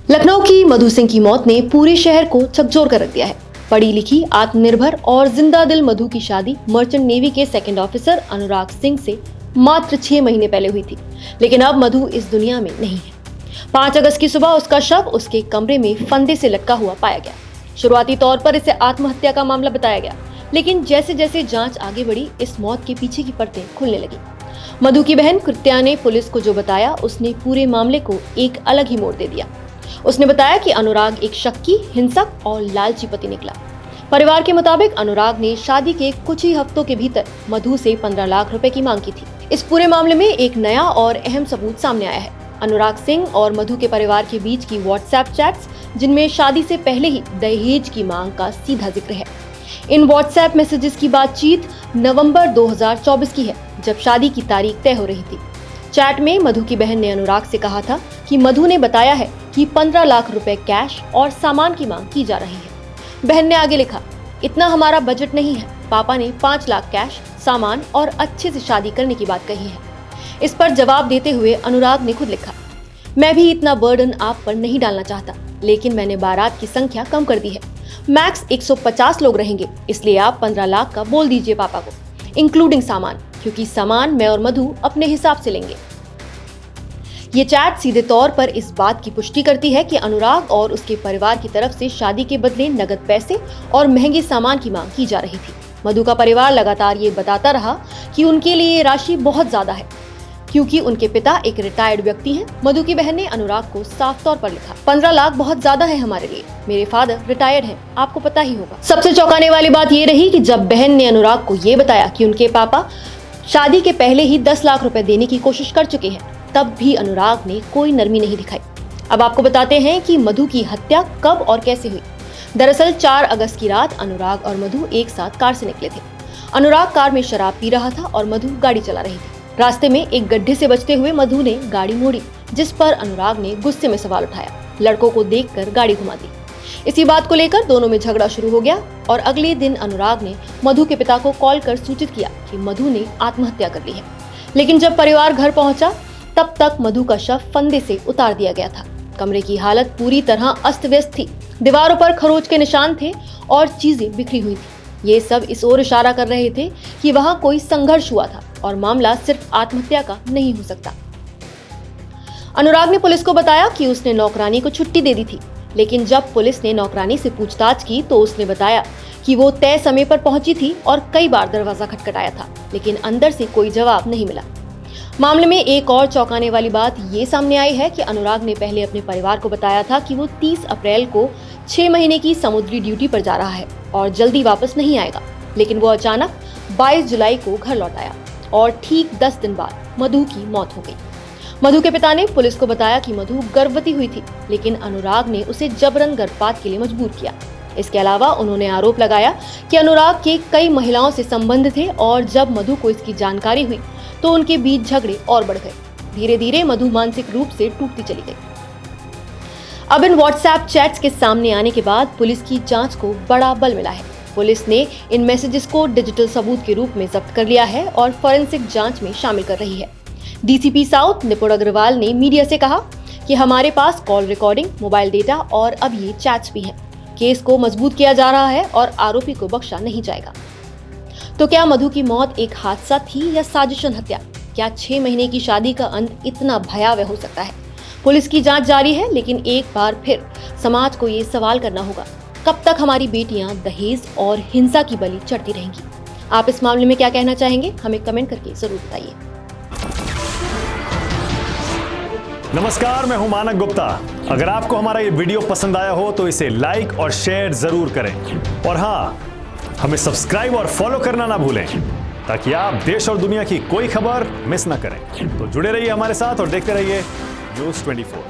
लखनऊ की मधु सिंह की मौत ने पूरे शहर को झकझोर कर रख दिया है। पढ़ी लिखी, आत्मनिर्भर और जिंदा दिल मधु की शादी मर्चेंट नेवी के सेकंड ऑफिसर अनुराग सिंह से मात्र 6 महीने पहले हुई थी, लेकिन अब मधु इस दुनिया में नहीं है। 5 अगस्त की सुबह उसका शव उसके कमरे में फंदे से लटका हुआ पाया गया। शुरुआती तौर पर इसे आत्महत्या का मामला बताया गया, लेकिन जैसे जैसे जांच आगे बढ़ी, इस मौत के पीछे की परतें खुलने लगी। मधु की बहन कृत्या ने पुलिस को जो बताया, उसने पूरे मामले को एक अलग ही मोड़ दे दिया। उसने बताया कि अनुराग एक शक्की, हिंसक और लालची पति निकला। परिवार के मुताबिक अनुराग ने शादी के कुछ ही हफ्तों के भीतर मधु से 15 लाख रुपए की मांग की थी। इस पूरे मामले में एक नया और अहम सबूत सामने आया है। अनुराग सिंह और मधु के परिवार के बीच की व्हाट्सएप चैट्स, जिनमें शादी से पहले ही दहेज की मांग का सीधा जिक्र है। इन व्हाट्सएप मैसेजेस की बातचीत नवंबर 2024 की है, जब शादी की तारीख तय हो रही थी। चैट में मधु की बहन ने अनुराग से कहा था कि मधु ने बताया है कि 15 लाख रुपए कैश और सामान की मांग की जा रही है। बहन ने आगे लिखा, इतना हमारा बजट नहीं है। पापा ने 5 लाख कैश, सामान और अच्छे से शादी करने की बात कही है। इस पर जवाब देते हुए अनुराग ने खुद लिखा, मैं भी इतना बर्डन आप पर नहीं डालना चाहता, लेकिन मैंने बारात की संख्या कम कर दी है। मैक्स 150 लोग रहेंगे, इसलिए आप 15 लाख का बोल दीजिए पापा को, इंक्लूडिंग सामान, क्योंकि सामान मैं और मधु अपने हिसाब से लेंगे। ये चैट सीधे तौर पर इस बात की पुष्टि करती है कि अनुराग और उसके परिवार की तरफ से शादी के बदले नगद पैसे और महंगे सामान की मांग की जा रही थी। मधु का परिवार लगातार ये बताता रहा कि उनके लिए ये राशि बहुत ज्यादा है, क्योंकि उनके पिता एक रिटायर्ड व्यक्ति हैं। मधु की बहन ने अनुराग को साफ तौर पर लिखा, 15 लाख बहुत ज्यादा है हमारे लिए। मेरे फादर रिटायर्ड हैं, आपको पता ही होगा। सबसे चौंकाने वाली बात ये रही कि जब बहन ने अनुराग को ये बताया कि उनके पापा शादी के पहले ही 10 लाख रुपए देने की कोशिश कर चुके हैं, तब भी अनुराग ने कोई नरमी नहीं दिखाई। अब आपको बताते हैं कि मधु की हत्या कब और कैसे हुई। दरअसल 4 अगस्त की रात अनुराग और मधु एक साथ कार से निकले थे। अनुराग कार में शराब पी रहा था और मधु गाड़ी चला रही थी। रास्ते में एक गड्ढे से बचते हुए मधु ने गाड़ी मोड़ी, जिस पर अनुराग ने गुस्से में सवाल उठाया। लड़कों को देखकर गाड़ी घुमा दी। इसी बात को लेकर दोनों में झगड़ा शुरू हो गया और अगले दिन अनुराग ने मधु के पिता को कॉल कर सूचित किया कि मधु ने आत्महत्या कर ली है। लेकिन जब परिवार घर पहुंचा, तब तक मधु का शव फंदे से उतार दिया गया था। कमरे की हालत पूरी तरह अस्त व्यस्त थी। दीवारों पर खरोच के निशान थे और चीजें बिखरी हुई थी। ये सब इस ओर इशारा कर रहे थे कि वहां कोई संघर्ष हुआ था और मामला सिर्फ आत्महत्या का नहीं हो सकता। अनुराग ने पुलिस को बताया कि उसने नौकरानी को छुट्टी दे दी थी, लेकिन जब पुलिस ने नौकरानी से पूछताछ की तो उसने बताया कि वो तय समय पर पहुंची थी और कई बार दरवाजा खटखटाया था, लेकिन अंदर से कोई जवाब नहीं मिला। मामले में एक और चौंकाने वाली बात ये सामने आई है कि अनुराग ने पहले अपने परिवार को बताया था कि वो 30 अप्रैल को 6 महीने की समुद्री ड्यूटी पर जा रहा है और जल्दी वापस नहीं आएगा, लेकिन वो अचानक 22 जुलाई को घर लौट आया और ठीक 10 दिन बाद मधु की मौत हो गई। मधु के पिता ने पुलिस को बताया कि मधु गर्भवती हुई थी, लेकिन अनुराग ने उसे जबरन गर्भपात के लिए मजबूर किया। इसके अलावा उन्होंने आरोप लगाया कि अनुराग के कई महिलाओं से संबंध थे और जब मधु को इसकी जानकारी हुई तो उनके बीच झगड़े और बढ़ गए। धीरे धीरे मधु मानसिक रूप से टूटती चली गई। अब इन व्हाट्सएप चैट्स के सामने आने के बाद पुलिस की जांच को बड़ा बल मिला है। पुलिस ने इन मैसेजेस को डिजिटल सबूत के रूप में जब्त कर लिया है और फॉरेंसिक जांच में शामिल कर रही है। डीसीपी साउथ निपुण अग्रवाल ने मीडिया से कहा कि हमारे पास कॉल रिकॉर्डिंग, मोबाइल डेटा और अब ये चैट्स भी हैं। केस को मजबूत किया जा रहा है और आरोपी को बख्शा नहीं जाएगा। तो क्या मधु की मौत एक हादसा थी या साजिशन हत्या? क्या 6 महीने की शादी का अंत इतना भयावह हो सकता है? पुलिस की जांच जारी है, लेकिन एक बार फिर समाज को ये सवाल करना होगा, कब तक हमारी बेटियां दहेज और हिंसा की बलि चढ़ती रहेंगी? आप इस मामले में क्या कहना चाहेंगे? हमें कमेंट करके जरूर बताइए। नमस्कार, मैं हूं मानक गुप्ता। अगर आपको हमारा ये वीडियो पसंद आया हो तो इसे लाइक और शेयर जरूर करें और हाँ, हमें सब्सक्राइब और फॉलो करना ना भूलें, ताकि आप देश और दुनिया की कोई खबर मिस ना करें। तो जुड़े रहिए हमारे साथ और देखते रहिए News 24।